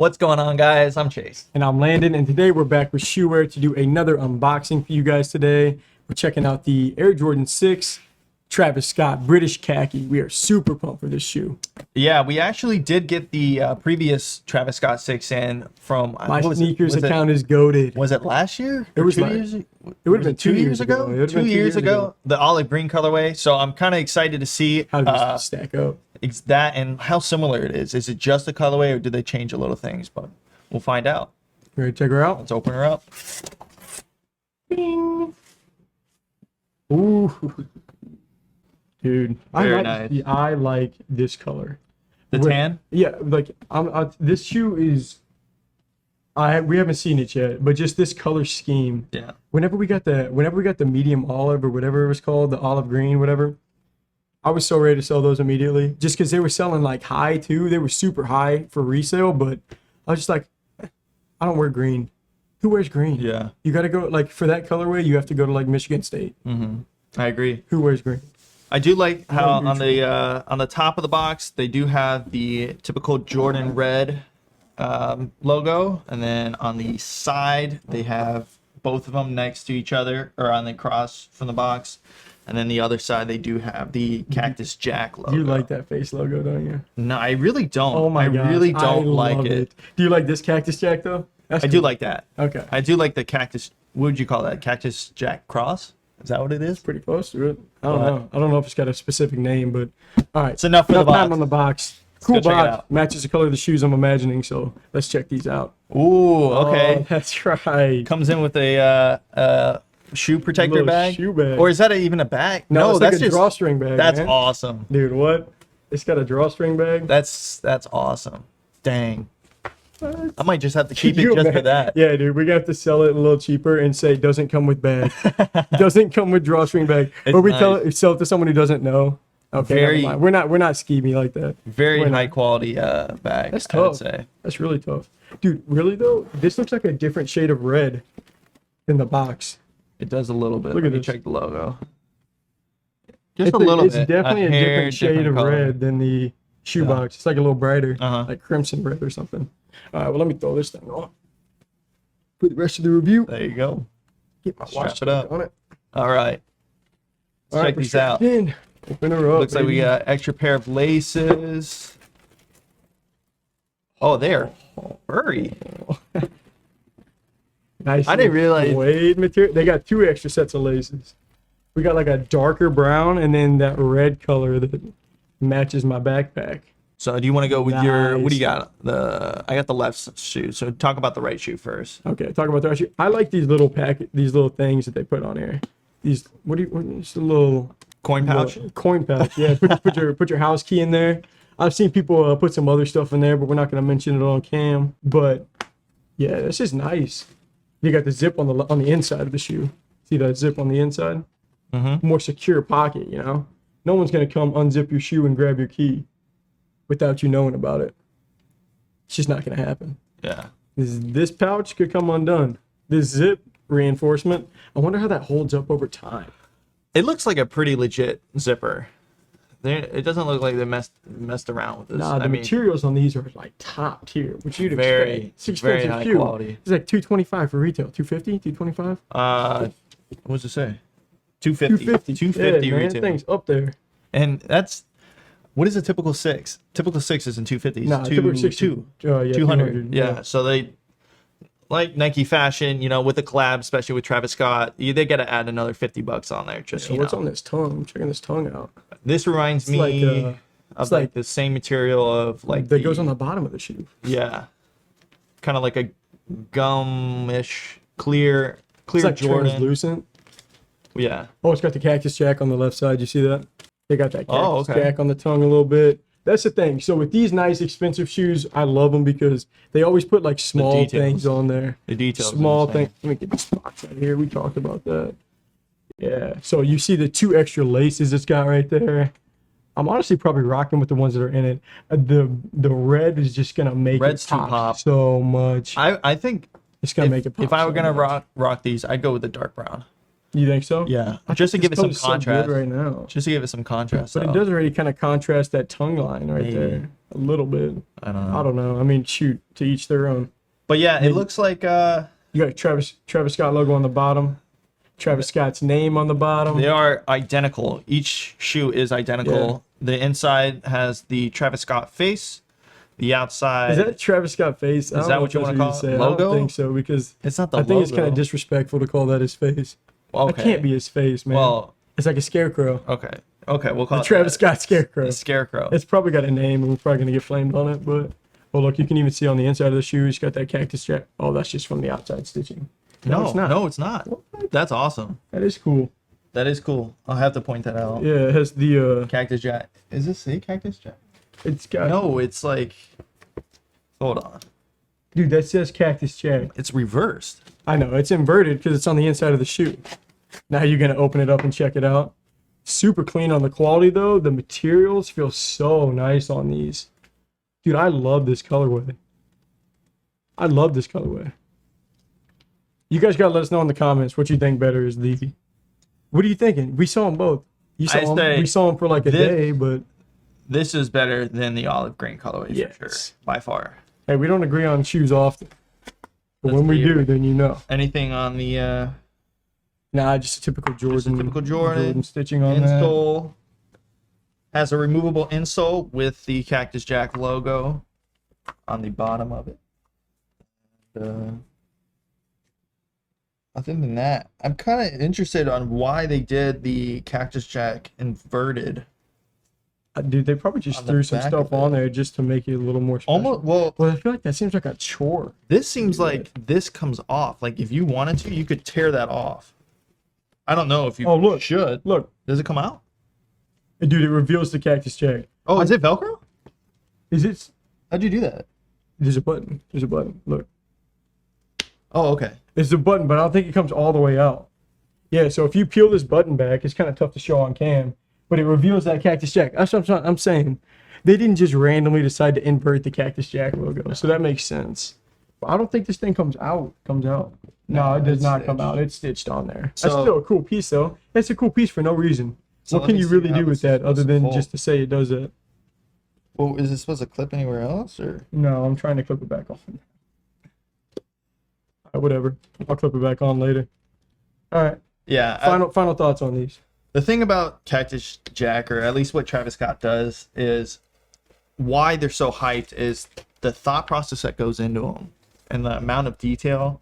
What's going on, guys? I'm Chase. And I'm Landon, and today we're back with Shoeware to do another unboxing for you guys today. We're checking out the Air Jordan 6 Travis Scott British Khaki. We are super pumped for this shoe. Yeah, we actually did get the previous Travis Scott 6 in from... My sneakers account is goated. Was it last year? It was 2 like, years? It would have been 2 years ago. 2 years ago. The olive green colorway. So I'm kind of excited to see how does it stack up? It's that and how similar it is. Is it just the colorway or did they change a little things? But we'll find out. Ready to check her out? Let's open her up. Bing. Ooh. Dude, Nice. I like this color. The tan? Yeah, like this shoe is. We haven't seen it yet, but just this color scheme. Yeah. Whenever we got the medium olive or whatever it was called, the olive green, whatever, I was so ready to sell those immediately. Just because they were selling like high too, they were super high for resale. But I was just like, I don't wear green. Who wears green? Yeah. You got to go like for that colorway. You have to go to like Michigan State. Mm-hmm. I agree. Who wears green? I do like how on the top of the box they do have the typical Jordan red logo, and then on the side they have both of them next to each other or on the cross from the box, and then the other side they do have the Cactus Jack logo. You like that face logo, don't you? No, I really don't. Oh my gosh, I really don't like it. Do you like this Cactus Jack though? I do like that. Okay. I do like the Cactus. What would you call that? Cactus Jack cross? Is that what it is? Pretty close to it. I don't know. I don't know if it's got a specific name, but all right. It's enough for the box. Time on the box. Cool box. Matches the color of the shoes I'm imagining, so let's check these out. Ooh, okay. Oh, that's right. Comes in with a shoe protector bag. Shoe bag. Or is that even a bag? No, that's like a drawstring bag. That's man. awesome. Dude, what? It's got a drawstring bag? That's awesome. Dang. I might just have to keep it just for that. Yeah, dude, we're gonna have to sell it a little cheaper and say doesn't come with bag. Doesn't come with drawstring bag. Or we sell it to someone who doesn't know. Okay, we're not schemy like that. Very high quality bag. That's tough. I would say. That's really tough. Dude, really though, this looks like a different shade of red in the box. It does a little bit. Look at this. Check the logo. Just a little bit. It's definitely a different shade of color. red than the shoe box. It's like a little brighter, Uh-huh. like crimson red or something. All right, well, let me throw this thing on. Put the rest of the review. There you go. Get my watch Strap it up. on it. All right. Let's check these out. Open her up. Looks like we got extra pair of laces. Oh, they're furry. Nice. I didn't realize. Suede material. They got 2 extra sets of laces. We got like a darker brown and then that red color that matches my backpack. So do you want to go with your, what do you got? I got the left shoe. So talk about the right shoe first. Okay, talk about the right shoe. I like these little these little things that they put on here. These, just a little coin pouch. Coin pouch. Yeah, put your house key in there. I've seen people put some other stuff in there, but we're not going to mention it on cam. But yeah, this is nice. You got the zip on the inside of the shoe. See that zip on the inside? Mm-hmm. More secure pocket, you know? No one's going to come unzip your shoe and grab your key without you knowing about it. It's just not going to happen. Yeah. This pouch could come undone. This zip reinforcement, I wonder how that holds up over time. It looks like a pretty legit zipper. It doesn't look like they messed around with this. Nah, the materials on these are like top tier, which you'd expect. It's very high quality. It's like $225 for retail. $250, $225. What does it say? $250. $250 yeah, retail. Things up there. And that's what is a typical 6? Typical 6 is in 250s. Nah, typical 6 200. Yeah. So they like Nike fashion, with the collab, especially with Travis Scott. They got to add another $50 on there. Just what's on this tongue? I'm checking this tongue out. This reminds me of like the same material of like that goes on the bottom of the shoe. Yeah, kind of like a gum-ish clear it's like Jordan. Translucent. Yeah. Oh, it's got the Cactus Jack on the left side. You see that? They got that Cactus okay. Jack on the tongue a little bit. That's the thing. So with these nice, expensive shoes, I love them because they always put like small things on there. The details. Small things. Let me get this box out here. We talked about that. Yeah. So you see the 2 extra laces it's got right there. I'm honestly probably rocking with the ones that are in it. The red is just gonna make it pop so much. I think it's gonna make it pop. If I were gonna rock these, I'd go with the dark brown. You think so? Yeah, I just to think give it this some color's so good contrast. right now. Just to give it some contrast. But it though. does already kind of contrast that tongue line right Maybe. there a little bit. I don't know. I don't know. I mean, shoot, to each their own. But yeah, it Maybe. looks like You got Travis Scott logo on the bottom. Travis Scott's name on the bottom. they are identical. Each shoe is identical. The inside has the Travis Scott face. The outside. Is that Travis Scott face? Is that what you want to call it? I Logo? don't think so because It's not the I think logo. it's kind of disrespectful to call that his face. Okay. That can't be his face, man. Well, it's like a scarecrow. okay. Okay, we'll call The it Travis that. Scott scarecrow. The scarecrow. It's probably got a name, and we're probably gonna get flamed on it. But oh, look, you can even see on the inside of the shoe, it's got that cactus jack. Oh, that's just from the outside stitching. No, it's not. No, it's not. That's awesome. That is cool. That is cool. I'll have to point that out. Yeah, it has the Cactus Jack. Is this a Cactus Jack? it's got No, it's like. Hold on. dude, that says Cactus Jack. It's reversed. I know it's inverted because it's on the inside of the shoe. Now you're gonna open it up and check it out. Super clean on the quality though. The materials feel so nice on these. Dude, I love this colorway. I love this colorway. You guys gotta let us know in the comments what you think better is the. What are you thinking? We saw them both. You saw I them. say We saw them for like a this- day, but This is better than the olive green colorway for Yes. sure. By far. hey, we don't agree on shoes often. But That's when we do, weird. then you know. Anything on the Nah, just a typical Jordan. typical Jordan stitching on that. insole? Has a removable insole with the Cactus Jack logo on the bottom of it. Other than that, I'm kind of interested on why they did the Cactus Jack inverted. Dude, they probably just On the threw some back stuff of it. on there just to make it a little more special. Almost well, Well, I feel like that seems like a chore. this seems like this comes off. Like if you wanted to, you could tear that off. I don't know if you Oh, look. should. Look, Does it come out? dude, it reveals the Cactus Jack. Oh, is it Velcro? Is it? How'd you do that? There's a button. There's a button. Look, Oh, okay. it's a button, but I don't think it comes all the way out. Yeah, so if you peel this button back, it's kind of tough to show on cam, but it reveals that Cactus Jack. That's what I'm saying. They didn't just randomly decide to invert the Cactus Jack logo, so that makes sense. But I don't think this thing comes out. No, it does it's not come stitched. out. It's stitched on there. So- That's still a cool piece, though. It's a cool piece for no reason. So what let can me you see really how do with this is that other supposed to than fold. just to say it does that? Well, is it supposed to clip anywhere else or? No, I'm trying to clip it back on. Whatever. I'll clip it back on later. All right. Yeah. Final thoughts on these. The thing about Cactus Jack, or at least what Travis Scott does, is why they're so hyped is the thought process that goes into them and the amount of detail.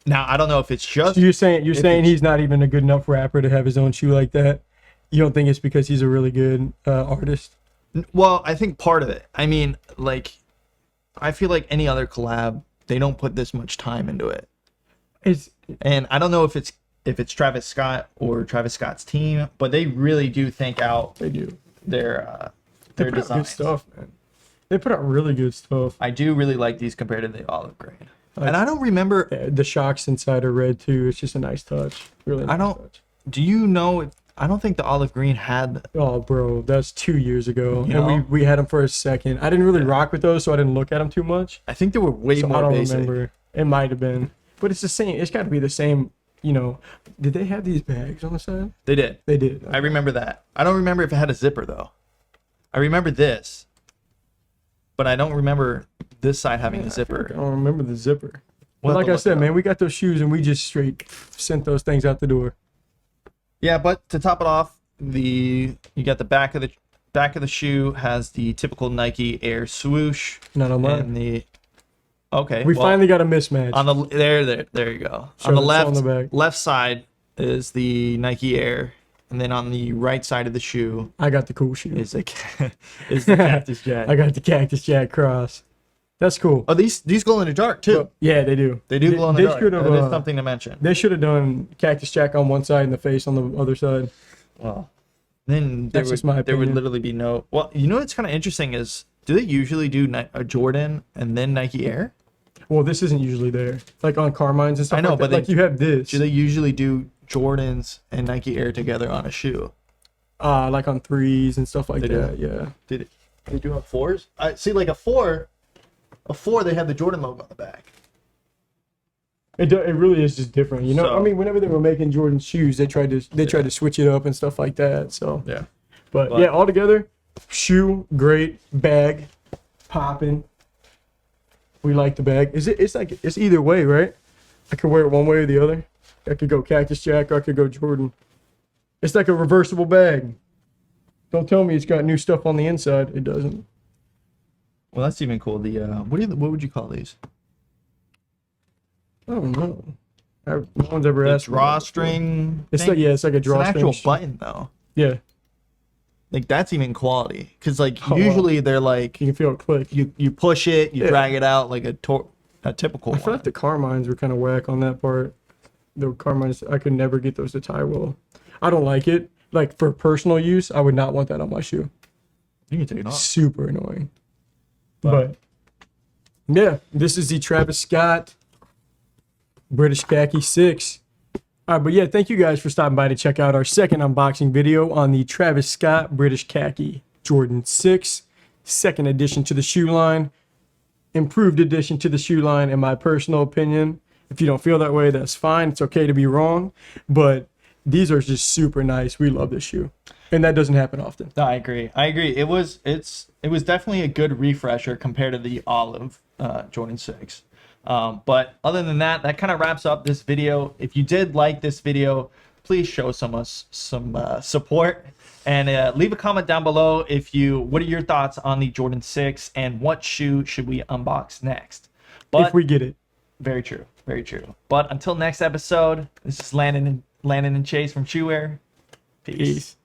Now, I don't know if it's just So you're saying If saying it's- he's not even a good enough rapper to have his own shoe like that? You don't think it's because he's a really good artist? well, I think part of it. I mean, like, I feel like any other collab, they don't put this much time into it. It's And I don't know if it's Travis Scott or Travis Scott's team, but they really do think out they do. their They put out good designs. stuff, man. They put out really good stuff. I do really like these compared to the olive green. Like- And I don't remember. The shocks inside are red too. It's just a nice touch. Really. I Nice don't- touch. Do you know? I don't think the olive green had. Oh, bro, that's 2 years ago, You and know? we had them for a second. I didn't really rock with those, so I didn't look at them too much. I think they were way So more I don't basic. remember. It might have been, but it's the same. It's got to be the same. You know, did they have these bags on the side? They did. They did. I remember that. I don't remember if it had a zipper though. I remember this, but I don't remember this side having a I zipper. don't remember the zipper. We'll But have like to I look it said, up. man, we got those shoes and we just straight sent those things out the door. Yeah, but to top it off, you got the back of the shoe has the typical Nike Air swoosh Not on mine. and the. Okay. We well, finally got a mismatch. on the there you go. Show On the the- show left on the back. left side is the Nike Air, and then on the right side of the shoe I got the cool shoe. is the is the Cactus Jack. I got the Cactus Jack cross. That's cool. Oh, these glow in the dark too. But, yeah, they do. They do glow in the they dark. should have. That is something to mention. They should have done Cactus Jack on one side and the face on the other side. Well, then there That's would just my there would opinion. literally be no. Well, you know what's kind of interesting is, do they usually do a Jordan and then Nike Air? Well, this isn't usually there. Like on Carmine's and stuff. I know, like but that. Like they- you have this. Do they usually do Jordans and Nike Air together on a shoe? Like on threes and stuff like They do. that. Yeah. Did they do on fours? I see, like a four they have the Jordan logo on the back. It really is just different, you know. So- I mean, whenever they were making Jordan shoes, they tried to switch it up and stuff like that. So Yeah. but But- yeah, altogether, shoe great, bag popping. We like the bag. It's either way, right? I could wear it one way or the other. I could go Cactus Jack or I could go Jordan. It's like a reversible bag. Don't tell me it's got new stuff on the inside. It doesn't. Well, that's even cool. The what would you call these? I don't know. No one's ever The asked me that before. drawstring. It's thing? like, yeah, it's like a It's an drawstring. actual button though. Yeah, Like that's even quality. Cause like Oh, wow. usually they're like you can feel it click. you push it, you Yeah. drag it out like a typical I feel one. like the Carmines were kind of whack on that part. The Carmines, I could never get those to tie well. I don't like it. Like for personal use, I would not want that on my shoe. You can take it off. Super annoying. But- But yeah, this is the Travis Scott British Khaki 6. All right, but yeah, thank you guys for stopping by to check out our second unboxing video on the Travis Scott British Khaki Jordan 6, second addition to the shoe line, improved addition to the shoe line, in my personal opinion. If you don't feel that way, that's fine. It's okay to be wrong, but these are just super nice. We love this shoe, and that doesn't happen often. No, I agree. It was definitely a good refresher compared to the olive Jordan 6. But other than that, that kind of wraps up this video. If you did like this video, please show some support and leave a comment down below what are your thoughts on the Jordan 6 and what shoe should we unbox next. But If we get it. very true, very true. But until next episode, this is Landon and Chase from Shoeware. Peace. Peace.